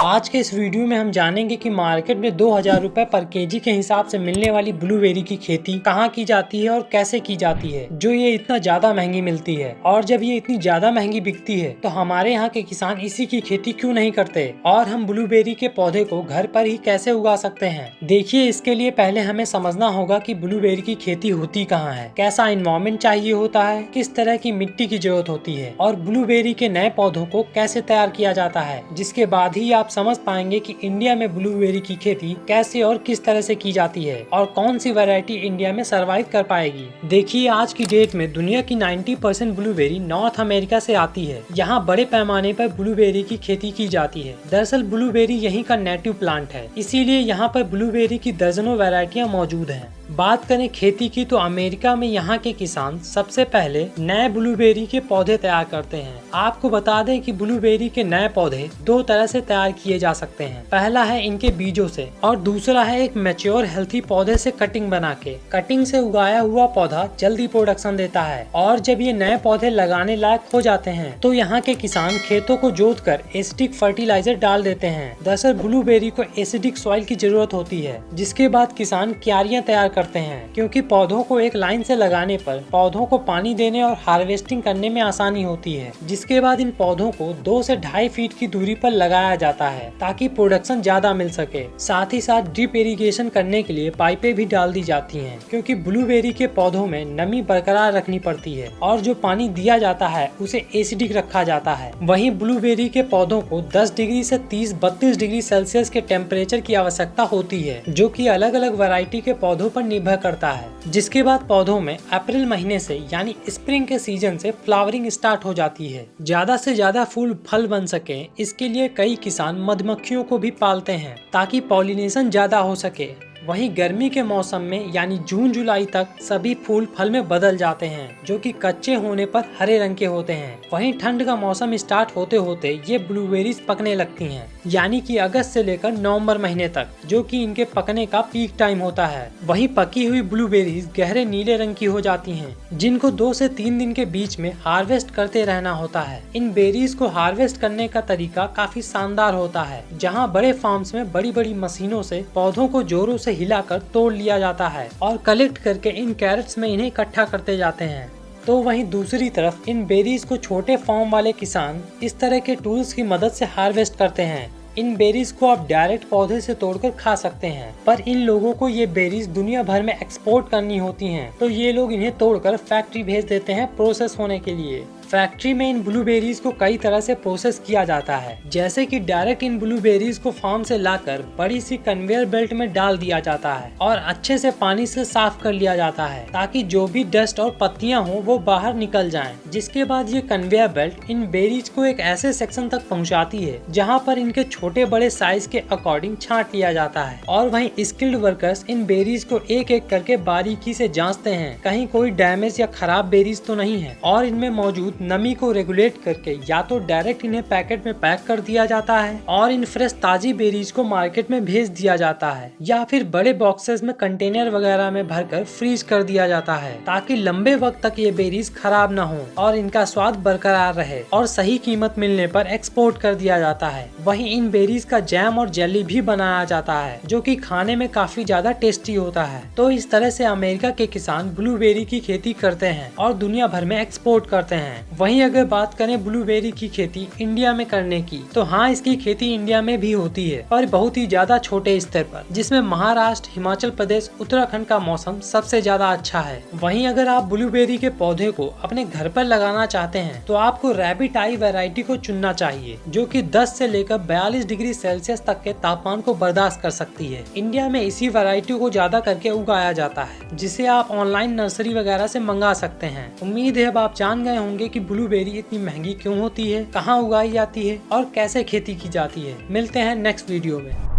आज के इस वीडियो में हम जानेंगे कि मार्केट में 2000 रुपए पर केजी के हिसाब से मिलने वाली ब्लूबेरी की खेती कहाँ की जाती है और कैसे की जाती है, जो ये इतना ज्यादा महंगी मिलती है। और जब ये इतनी ज्यादा महंगी बिकती है तो हमारे यहाँ के किसान इसी की खेती क्यों नहीं करते, और हम ब्लूबेरी के पौधे को घर पर ही कैसे उगा सकते हैं। देखिए, इसके लिए पहले हमें समझना होगा कि ब्लूबेरी की खेती होती कहाँ है, कैसा एनवायरनमेंट चाहिए होता है, किस तरह की मिट्टी की जरूरत होती है, और ब्लूबेरी के नए पौधों को कैसे तैयार किया जाता है। जिसके बाद ही आप समझ पाएंगे कि इंडिया में ब्लूबेरी की खेती कैसे और किस तरह से की जाती है और कौन सी वैरायटी इंडिया में सरवाइव कर पाएगी। देखिए, आज की डेट में दुनिया की 90% ब्लूबेरी नॉर्थ अमेरिका से आती है। यहाँ बड़े पैमाने पर ब्लूबेरी की खेती की जाती है। दरअसल ब्लूबेरी यहीं का नेटिव प्लांट है, इसीलिए यहाँ पर ब्लूबेरी की दर्जनों वैरायटियाँ मौजूद हैं। बात करें खेती की तो अमेरिका में यहाँ के किसान सबसे पहले नए ब्लूबेरी के पौधे तैयार करते हैं। आपको बता दें कि ब्लूबेरी के नए पौधे दो तरह से तैयार किए जा सकते हैं। पहला है इनके बीजों से और दूसरा है एक मैच्योर हेल्थी पौधे से कटिंग बना के। कटिंग से उगाया हुआ पौधा जल्दी प्रोडक्शन देता है, और जब ये नए पौधे लगाने लायक हो जाते हैं तो यहाँ के किसान खेतों को जोत कर एसिडिक फर्टिलाइजर डाल देते हैं। दरअसल ब्लूबेरी को एसिडिक सॉइल की जरूरत होती है, जिसके बाद किसान क्यारियां तैयार करते हैं, क्योंकि पौधों को एक लाइन से लगाने पर पौधों को पानी देने और हार्वेस्टिंग करने में आसानी होती है। जिसके बाद इन पौधों को 2 से 2.5 फीट की दूरी पर लगाया जाता है ताकि प्रोडक्शन ज्यादा मिल सके। साथ ही साथ ड्रिप इरिगेशन करने के लिए पाइपें भी डाल दी जाती हैं, क्योंकि ब्लूबेरी के पौधों में नमी बरकरार रखनी पड़ती है और जो पानी दिया जाता है उसे एसिडिक रखा जाता है। वहीं ब्लूबेरी के पौधों को 10 डिग्री से 30-32 डिग्री सेल्सियस के टेम्परेचर की आवश्यकता होती है, जो कि अलग अलग वैरायटी के पौधों पर निर्भर करता है। जिसके बाद पौधों में अप्रैल महीने से यानी स्प्रिंग के सीजन से फ्लावरिंग स्टार्ट हो जाती है। ज्यादा से ज्यादा फूल फल बन सके, इसके लिए कई किसान मधुमक्खियों को भी पालते हैं ताकि पॉलिनेशन ज्यादा हो सके। वहीं गर्मी के मौसम में यानी जून जुलाई तक सभी फूल फल में बदल जाते हैं, जो कि कच्चे होने पर हरे रंग के होते हैं। वहीं ठंड का मौसम स्टार्ट होते होते ये ब्लूबेरीज पकने लगती हैं, यानी कि अगस्त से लेकर नवंबर महीने तक, जो कि इनके पकने का पीक टाइम होता है। वहीं पकी हुई ब्लूबेरीज गहरे नीले रंग की हो जाती हैं, जिनको 2 से 3 दिन के बीच में हार्वेस्ट करते रहना होता है। इन बेरीज को हार्वेस्ट करने का तरीका काफी शानदार होता है, जहाँ बड़े फार्म्स में बड़ी बड़ी मशीनों से पौधों को जोरों से हिलाकर तोड़ लिया जाता है और कलेक्ट करके इन कैरेट्स में इन्हें इकट्ठा करते जाते हैं। तो वहीं दूसरी तरफ इन बेरीज को छोटे फार्म वाले किसान इस तरह के टूल्स की मदद से हार्वेस्ट करते हैं। इन बेरीज को आप डायरेक्ट पौधे से तोड़कर खा सकते हैं, पर इन लोगों को ये बेरीज दुनिया भर में एक्सपोर्ट करनी होती हैं, तो ये लोग इन्हें तोड़कर फैक्ट्री भेज देते हैं प्रोसेस होने के लिए। फैक्ट्री में इन ब्लूबेरीज को कई तरह से प्रोसेस किया जाता है, जैसे कि डायरेक्ट इन ब्लूबेरीज को फार्म से लाकर बड़ी सी कन्वेयर बेल्ट में डाल दिया जाता है और अच्छे से पानी से साफ कर लिया जाता है, ताकि जो भी डस्ट और पत्तियां हो वो बाहर निकल जाएं। जिसके बाद ये कन्वेयर बेल्ट इन बेरीज को एक ऐसे सेक्शन तक पहुंचाती है जहां पर इनके छोटे बड़े साइज के अकॉर्डिंग छांट लिया जाता है, और वहीं स्किल्ड वर्कर्स इन बेरीज को एक एक करके बारीकी से जांचते हैं कहीं कोई डैमेज या खराब बेरीज तो नहीं है, और इनमें मौजूद नमी को रेगुलेट करके या तो डायरेक्ट इन्हें पैकेट में पैक कर दिया जाता है और इन फ्रेश ताजी बेरीज को मार्केट में भेज दिया जाता है, या फिर बड़े बॉक्सेस में कंटेनर वगैरह में भरकर फ्रीज कर दिया जाता है, ताकि लंबे वक्त तक ये बेरीज खराब न हो और इनका स्वाद बरकरार रहे, और सही कीमत मिलने पर एक्सपोर्ट कर दिया जाता है। वहीं इन बेरीज का जैम और जेली भी बनाया जाता है, जो कि खाने में काफी ज्यादा टेस्टी होता है। तो इस तरह से अमेरिका के किसान ब्लूबेरी की खेती करते हैं और दुनिया भर में एक्सपोर्ट करते हैं। वहीं अगर बात करें ब्लूबेरी की खेती इंडिया में करने की, तो हाँ, इसकी खेती इंडिया में भी होती है, पर बहुत ही ज्यादा छोटे स्तर पर, जिसमें महाराष्ट्र, हिमाचल प्रदेश, उत्तराखंड का मौसम सबसे ज्यादा अच्छा है। वहीं अगर आप ब्लूबेरी के पौधे को अपने घर पर लगाना चाहते हैं तो आपको रैबिट आई वैरायटी को चुनना चाहिए, जो कि 10 से लेकर 42 डिग्री सेल्सियस तक के तापमान को बर्दाश्त कर सकती है। इंडिया में इसी वैरायटी को ज्यादा करके उगाया जाता है, जिसे आप ऑनलाइन नर्सरी वगैरह से मंगा सकते हैं। उम्मीद है अब आप जान गए होंगे कि ब्लूबेरी इतनी महंगी क्यों होती है, कहाँ उगाई जाती है और कैसे खेती की जाती है। मिलते हैं नेक्स्ट वीडियो में।